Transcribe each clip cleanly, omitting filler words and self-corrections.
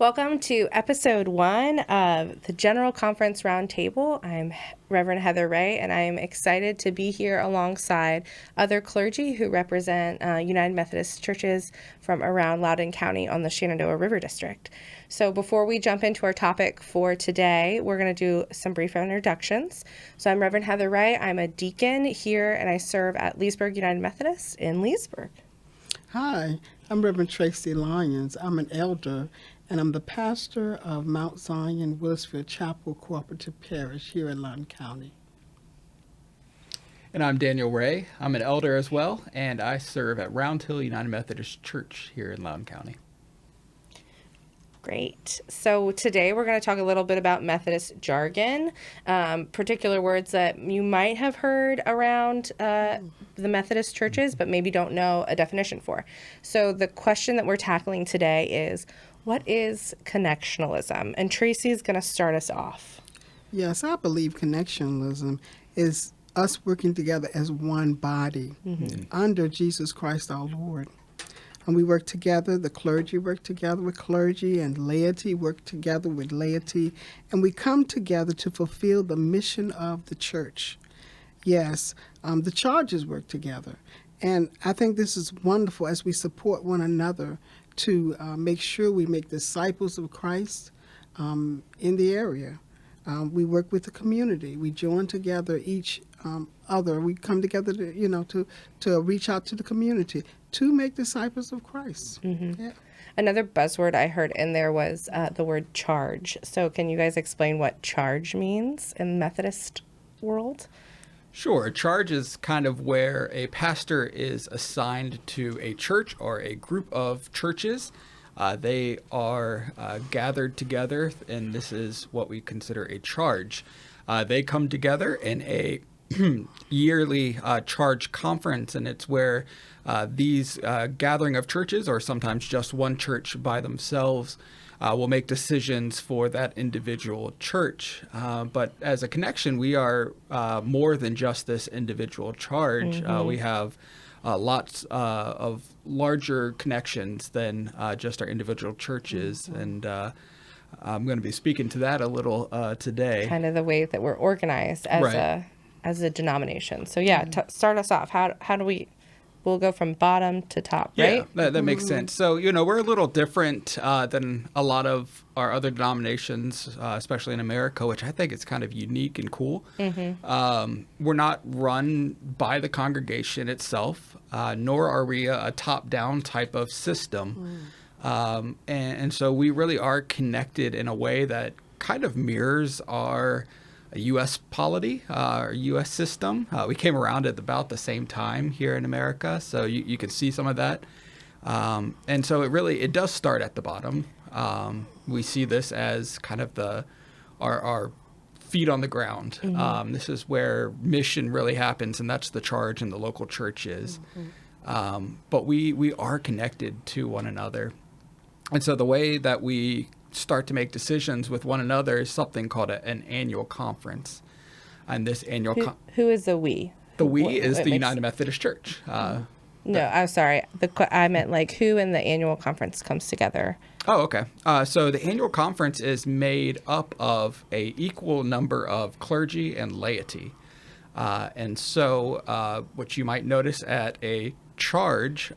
Welcome to episode 1 of the General Conference Roundtable. I'm Reverend Heather Ray, and I'm excited to be here alongside other clergy who represent United Methodist churches from around Loudoun County on the Shenandoah River District. So before we jump into our topic for today, we're going to do some brief introductions. So I'm Reverend Heather Ray. I'm a deacon here, and I serve at Leesburg United Methodist in Leesburg. Hi, I'm Reverend Tracy Lyons. I'm an elder, and I'm the pastor of Mount Zion Willisfield Chapel Cooperative Parish here in Loudoun County. And I'm Daniel Ray. I'm an elder as well, and I serve at Roundatable United Methodist Church here in Loudoun County. Great. So today we're going to talk a little bit about Methodist jargon, particular words that you might have heard around the Methodist churches, but maybe don't know a definition for. So the question that we're tackling today is, what is connectionalism? And Tracy's going to start us off. Yes, I believe connectionalism is us working together as one body under Jesus Christ our Lord. And we work together, the clergy work together with clergy, and laity work together with laity, and we come together to fulfill the mission of the church. Yes, the charges work together. And I think this is wonderful as we support one another to make sure we make disciples of Christ in the area. We work with the community. We join together each other. We come together to reach out to the community to make disciples of Christ. Mm-hmm. Yeah. Another buzzword I heard in there was the word charge. So can you guys explain what charge means in the Methodist world? Sure. A charge is kind of where a pastor is assigned to a church or a group of churches. They are gathered together, and this is what we consider a charge. They come together in a yearly charge conference, and it's where these gathering of churches, or sometimes just one church by themselves, will make decisions for that individual church. But as a connection, we are more than just this individual charge. We have lots of larger connections than just our individual churches. And I'm going to be speaking to that a little today. Kind of the way that we're organized as a denomination. So start us off. How do we'll go from bottom to top, right? Yeah, that makes sense. So, we're a little different than a lot of our other denominations, especially in America, which I think is kind of unique and cool. We're not run by the congregation itself, nor are we a top-down type of system. And so we really are connected in a way that kind of mirrors our U.S. polity, our U.S. system. We came around at about the same time here in America, so you can see some of that. And so it does start at the bottom. We see this as kind of our feet on the ground. This is where mission really happens, and that's the charge in the local churches. But we are connected to one another. And so the way that we start to make decisions with one another is something called an annual conference. And this annual who is the we? The we is the United Methodist Church. No, I'm sorry. I meant like who in the annual conference comes together. Oh, okay. So the annual conference is made up of a equal number of clergy and laity. And so what you might notice at a charge,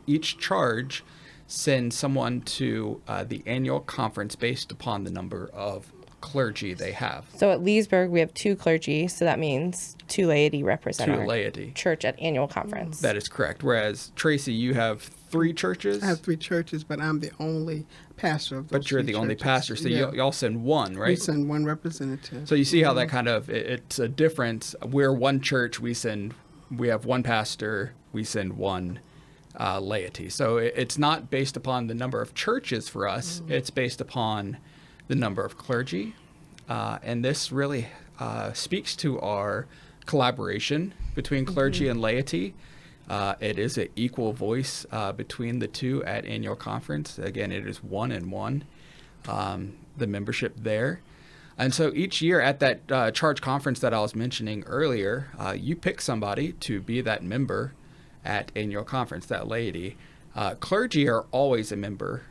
each charge send someone to the annual conference based upon the number of clergy they have. So at Leesburg, we have 2 clergy, so that means 2 laity represent our church at annual conference. That is correct. Whereas, Tracy, you have 3 churches? I have 3 churches, but I'm the only pastor of those. But you're the only pastor, so y'all send one, right? We send one representative. So you see how that kind of, it's a difference. We're one church, we have one pastor, we send one laity. So it's not based upon the number of churches for us. It's based upon the number of clergy. And this really speaks to our collaboration between clergy and laity. It is an equal voice between the two at annual conference. Again, it is 1 and 1, the membership there. And so each year at that charge conference that I was mentioning earlier, you pick somebody to be that member at annual conference, that laity. Clergy are always a member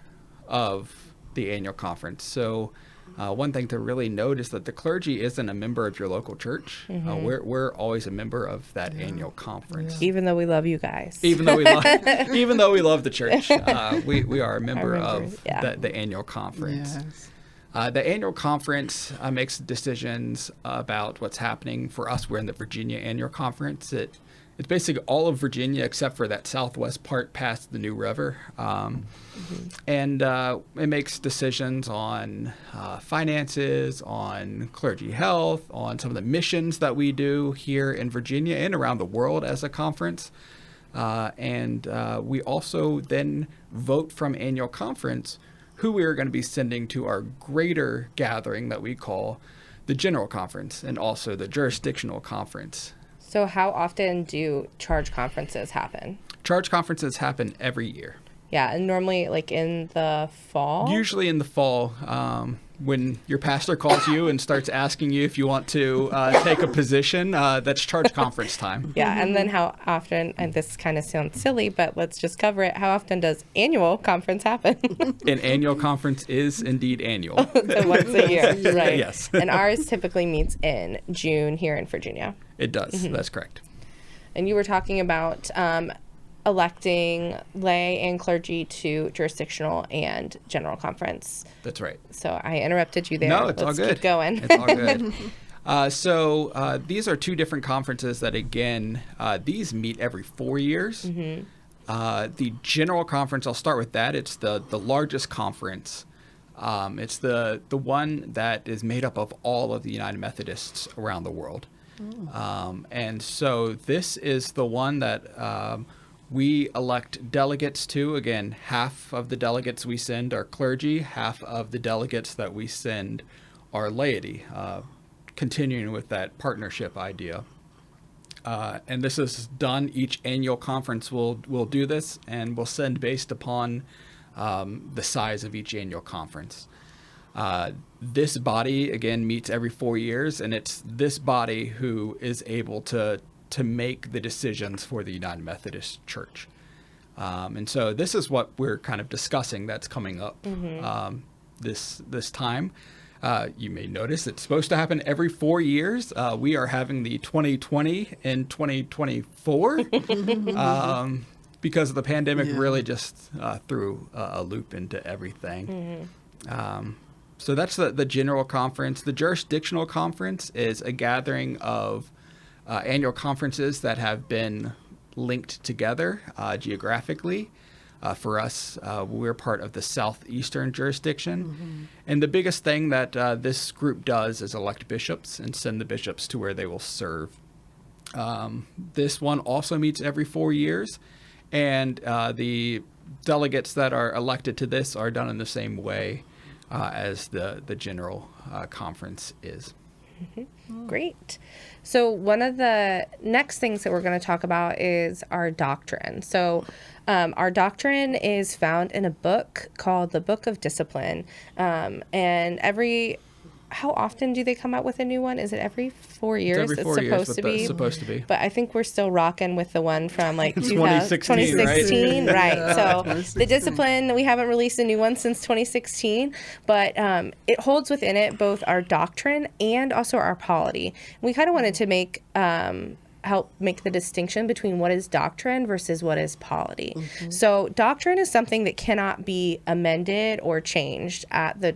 of the annual conference. So one thing to really note is that the clergy isn't a member of your local church. We're always a member of that annual conference. Even though we love you guys. Even though we love, even though we love the church, we are a member of yeah. the annual conference. Yes. The annual conference makes decisions about what's happening. For us, we're in the Virginia annual conference. It's basically all of Virginia except for that southwest part past the New River. And it makes decisions on finances, on clergy health, on some of the missions that we do here in Virginia and around the world as a conference. And we also then vote from annual conference who we are going to be sending to our greater gathering that we call the General Conference and also the Jurisdictional Conference. So how often do charge conferences happen? Charge conferences happen every year. Yeah, and normally like in the fall? Usually in the fall, when your pastor calls you and starts asking you if you want to take a position, that's charge conference time. Yeah, and then how often, and this kind of sounds silly, but let's just cover it. How often does annual conference happen? An annual conference is indeed annual. So once a year, right? Yes. And ours typically meets in June here in Virginia. It does. That's correct. And you were talking about electing lay and clergy to jurisdictional and general conference. That's right. So I interrupted you there. No, it's all Let's good. Keep going. It's all good. So these are two different conferences that, again, these meet every 4 years. The General Conference, I'll start with that. It's the largest conference. It's the one that is made up of all of the United Methodists around the world. And so this is the one that we elect delegates to. Again, half of the delegates we send are clergy, half of the delegates that we send are laity, continuing with that partnership idea. And this is done. Each annual conference will do this, and will send based upon the size of each annual conference. This body, again, meets every 4 years, and it's this body who is able to make the decisions for the United Methodist Church. And so this is what we're kind of discussing that's coming up this time. You may notice it's supposed to happen every 4 years. We are having the 2020 and 2024 because the pandemic really just threw a loop into everything. So that's the General Conference. The Jurisdictional Conference is a gathering of annual conferences that have been linked together geographically. For us, we're part of the southeastern jurisdiction. And the biggest thing that this group does is elect bishops and send the bishops to where they will serve. This one also meets every 4 years. And the delegates that are elected to this are done in the same way as the General Conference is. Great. So one of the next things that we're going to talk about is our doctrine. So our doctrine is found in a book called the Book of Discipline. And how often do they come out with a new one? Is it every 4 years? It's every 4 years, supposed but to be. that's supposed to be. But I think we're still rocking with the one from like 2016, 2016, right? So 2016. the Discipline, we haven't released a new one since 2016, but it holds within it both our doctrine and also our polity. We kind of wanted to help make the distinction between what is doctrine versus what is polity. So doctrine is something that cannot be amended or changed at the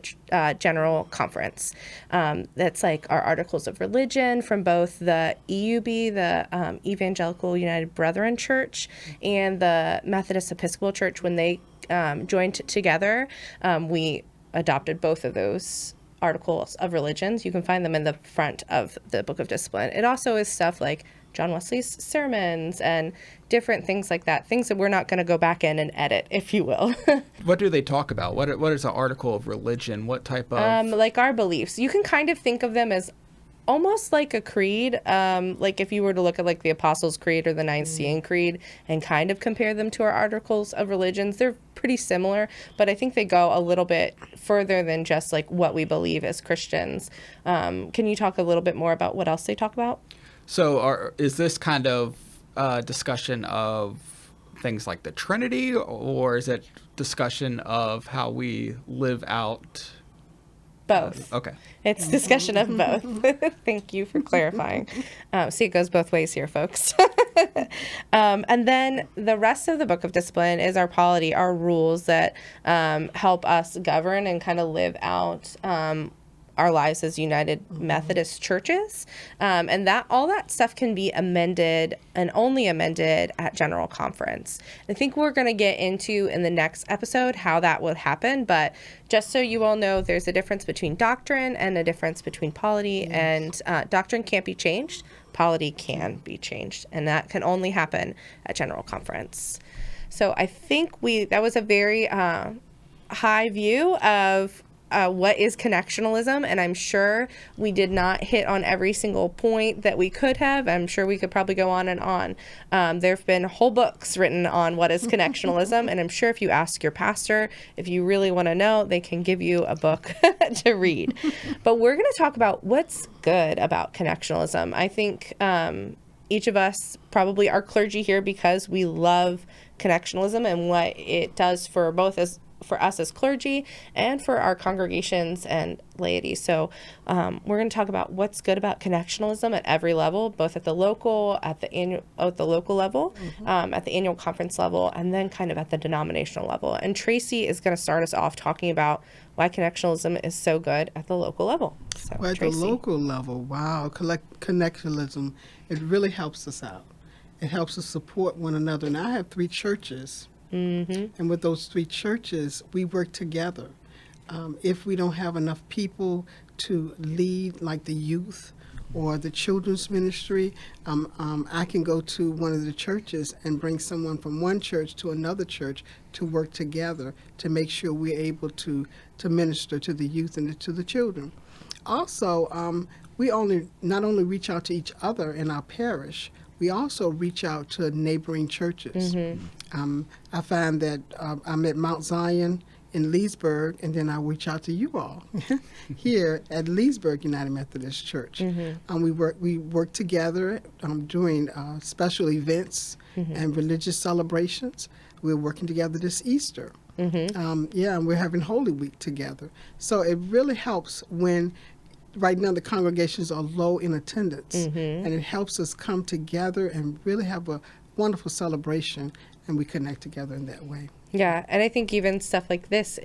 General Conference. That's like our articles of religion from both the EUB, the Evangelical United Brethren Church, and the Methodist Episcopal Church. When they joined together, we adopted both of those articles of religions. You can find them in the front of the Book of Discipline. It also is stuff like John Wesley's sermons and different things like that, things that we're not going to go back in and edit, if you will. What do they talk about? What is an article of religion? What type of... Like our beliefs. You can kind of think of them as almost like a creed. Like if you were to look at like the Apostles' Creed or the Nicene Creed and kind of compare them to our articles of religions, they're pretty similar, but I think they go a little bit further than just like what we believe as Christians. Can you talk a little bit more about what else they talk about? So is this kind of discussion of things like the Trinity, or is it discussion of how we live out? Both. Okay. It's discussion of both. Thank you for clarifying. See, it goes both ways here, folks. And then the rest of the Book of Discipline is our polity, our rules that help us govern and kind of live out our lives as United Methodist churches. And that all that stuff can be amended and only amended at General Conference. I think we're going to get into in the next episode how that would happen. But just so you all know, there's a difference between doctrine and a difference between polity. Yes. And doctrine can't be changed. Polity can be changed. And that can only happen at General Conference. So I think that was a very high view of what is connectionalism, and I'm sure we did not hit on every single point that we could have. I'm sure we could probably go on and on. There have been whole books written on what is connectionalism, and I'm sure if you ask your pastor, if you really want to know, they can give you a book to read. But we're going to talk about what's good about connectionalism. I think each of us probably are clergy here because we love connectionalism and what it does for for us as clergy and for our congregations and laity. So we're going to talk about what's good about connectionalism at every level, both at the local, at the local level, at the annual conference level, and then kind of at the denominational level. And Tracy is going to start us off talking about why connectionalism is so good at the local level. So, Well, at Tracy. the local level, wow, connectionalism, it really helps us out. It helps us support one another. And I have 3 churches. And with those 3 churches, we work together. If we don't have enough people to lead, like the youth or the children's ministry, I can go to one of the churches and bring someone from one church to another church to work together to make sure we're able to minister to the youth and to the children. Also, we not only reach out to each other in our parish, we also reach out to neighboring churches. I find that I'm at Mount Zion in Leesburg, and then I reach out to you all here at Leesburg United Methodist Church. We work together during special events and religious celebrations. We're working together this Easter. And we're having Holy Week together. So it really helps when right now the congregations are low in attendance, and it helps us come together and really have a wonderful celebration, and we connect together in that way. Yeah, and I think even stuff like this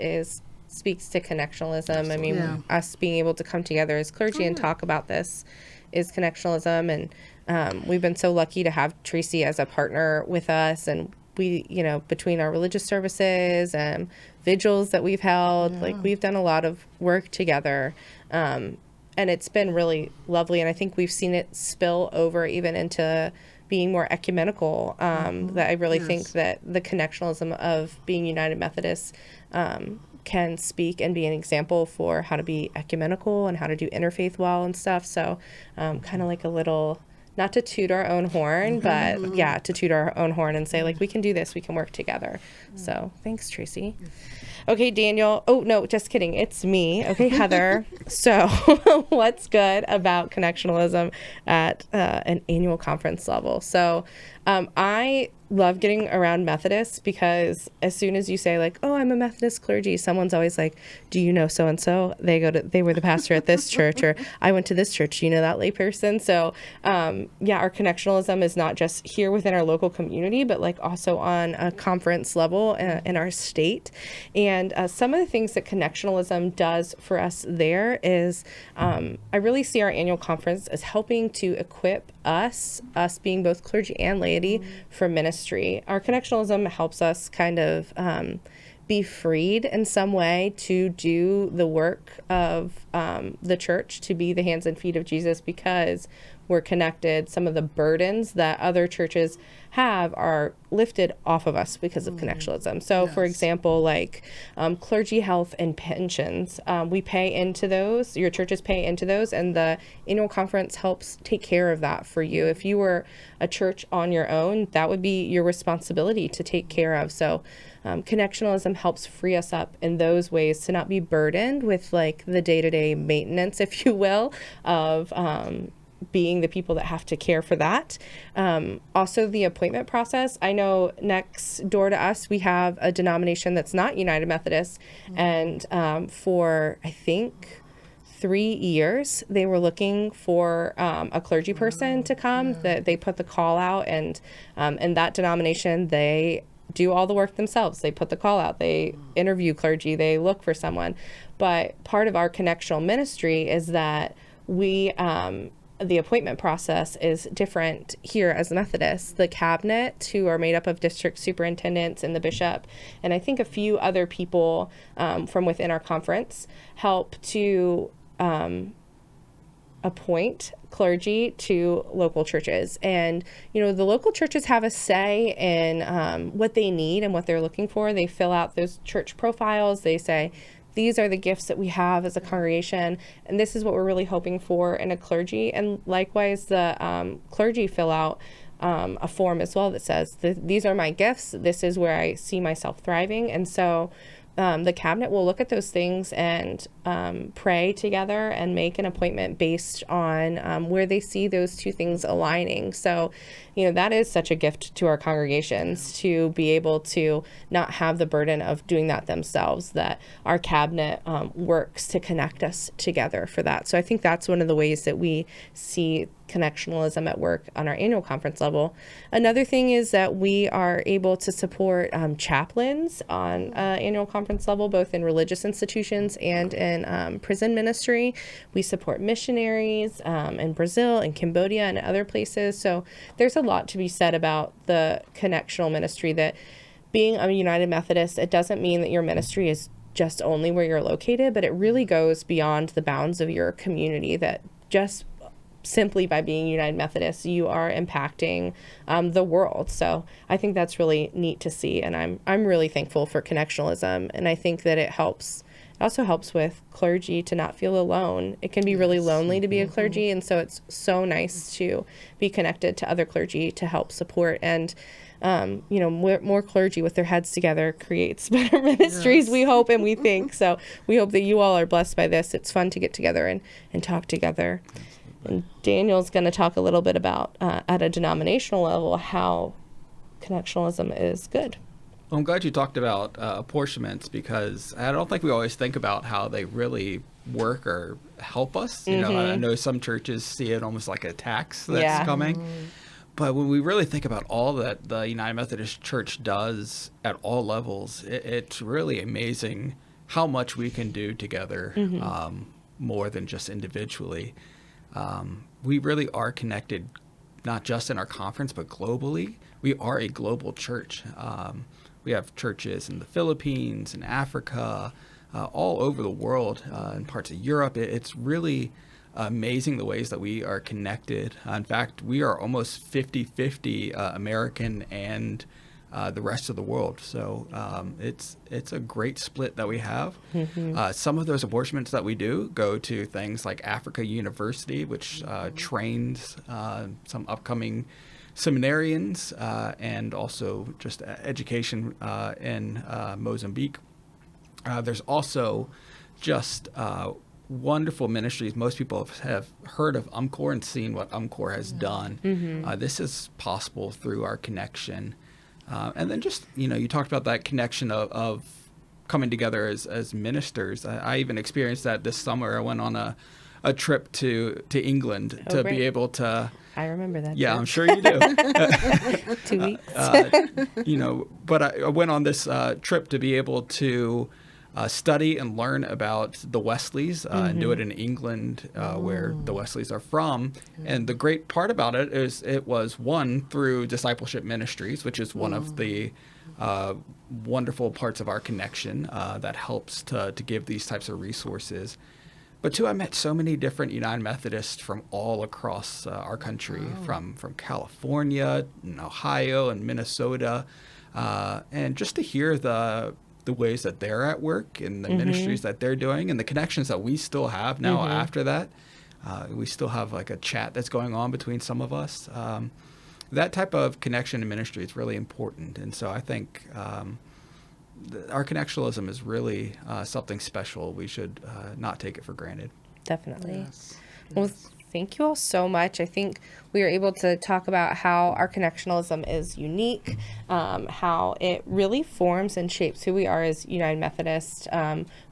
speaks to connectionalism. I mean, us being able to come together as clergy and talk about this is connectionalism, and we've been so lucky to have Tracy as a partner with us, and we, between our religious services and vigils that we've held, like we've done a lot of work together. And it's been really lovely, and I think we've seen it spill over even into being more ecumenical. That I really think that the connectionalism of being United Methodist can speak and be an example for how to be ecumenical and how to do interfaith well and stuff. So kind of like a little, not to toot our own horn, but to toot our own horn and say, like, we can do this, we can work together. So thanks, Tracy. Okay, Daniel. Oh, no, just kidding. It's me. Okay, Heather. So what's good about connectionalism at an annual conference level? So I love getting around Methodists because as soon as you say, like, oh, I'm a Methodist clergy, someone's always like, do you know so-and-so? They were the pastor at this church, or I went to this church. Do you know that layperson? So our connectionalism is not just here within our local community, but like also on a conference level in our state. And some of the things that connectionalism does for us there is I really see our annual conference as helping to equip us being both clergy and laity for ministry. Our connectionalism helps us kind of be freed in some way to do the work of the church, to be the hands and feet of Jesus, because we're connected. Some of the burdens that other churches have are lifted off of us because of connectionalism. So, for example, like clergy health and pensions, we pay into those, your churches pay into those, and the annual conference helps take care of that for you. If you were a church on your own, that would be your responsibility to take care of. So connectionalism helps free us up in those ways to not be burdened with like the day-to-day maintenance, if you will, of being the people that have to care for that. Also, the appointment process. I know next door to us, we have a denomination that's not United Methodist. And for, I think, 3 years, they were looking for a clergy person to come. That they put the call out, and that denomination, they do all the work themselves. They put the call out, they interview clergy, they look for someone. But part of our connectional ministry is that we the appointment process is different here as Methodists. The cabinet, who are made up of district superintendents and the bishop, and I think a few other people from within our conference, help to appoint clergy to local churches. And, the local churches have a say in what they need and what they're looking for. They fill out those church profiles. They say, these are the gifts that we have as a congregation, and this is what we're really hoping for in a clergy. And likewise, the clergy fill out a form as well that says, these are my gifts. This is where I see myself thriving. And so the cabinet will look at those things and pray together and make an appointment based on where they see those two things aligning. So, that is such a gift to our congregations to be able to not have the burden of doing that themselves, that our cabinet works to connect us together for that. So I think that's one of the ways that we see connectionalism at work on our annual conference level. Another thing is that we are able to support chaplains on annual conference level, both in religious institutions and in prison ministry. We support missionaries in Brazil and Cambodia and other places. So there's a lot to be said about the connectional ministry, that being a United Methodist, it doesn't mean that your ministry is just only where you're located, but it really goes beyond the bounds of your community, that just simply by being United Methodist, you are impacting the world. So I think that's really neat to see, and I'm really thankful for connectionalism, and I think that it also helps with clergy to not feel alone. It can be really lonely to be a clergy, and so it's so nice to be connected to other clergy to help support. And more clergy with their heads together creates better ministries, we hope and we think. So we hope that you all are blessed by this. It's fun to get together and talk together. And Daniel's going to talk a little bit about, at a denominational level, how connectionalism is good. Well, I'm glad you talked about apportionments, because I don't think we always think about how they really work or help us. I know some churches see it almost like a tax that's coming. But when we really think about all that the United Methodist Church does at all levels, it's really amazing how much we can do together, more than just individually. We really are connected, not just in our conference, but globally. We are a global church. We have churches in the Philippines, in Africa, all over the world, in parts of Europe. It's really amazing the ways that we are connected. In fact, we are almost 50-50 American and the rest of the world. So it's a great split that we have. Some of those apportionments that we do go to things like Africa University, which trains some upcoming seminarians, and also just education in Mozambique. There's also just wonderful ministries. Most people have heard of UMCOR and seen what UMCOR has done. This is possible through our connection. And then just, you talked about that connection of coming together as ministers. I even experienced that this summer. I went on a trip to England to great. be able to... I remember that. Yeah, trip. I'm sure you do. 2 weeks. But I went on this trip to be able to study and learn about the Wesleys and do it in England, where the Wesleys are from. And the great part about it is it was, one, through discipleship ministries, which is one of the wonderful parts of our connection that helps to give these types of resources. But two, I met so many different United Methodists from all across our country, from California and Ohio and Minnesota, and just to hear the ways that they're at work and the ministries that they're doing and the connections that we still have now after that. We still have like a chat that's going on between some of us. That type of connection and ministry is really important. And so I think our connectionalism is really something special. We should not take it for granted. Definitely. Yes. Well, Thank you all so much. I think we were able to talk about how our connectionalism is unique, how it really forms and shapes who we are as United Methodist.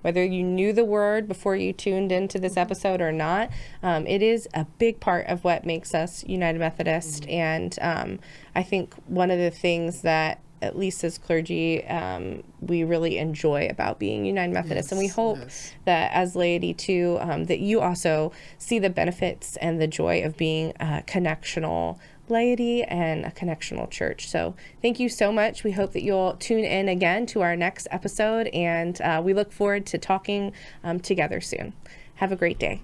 Whether you knew the word before you tuned into this episode or not, it is a big part of what makes us United Methodist. And I think one of the things that, at least as clergy, we really enjoy about being United Methodist. And we hope that as laity too, that you also see the benefits and the joy of being a connectional laity and a connectional church. So thank you so much. We hope that you'll tune in again to our next episode, and we look forward to talking together soon. Have a great day.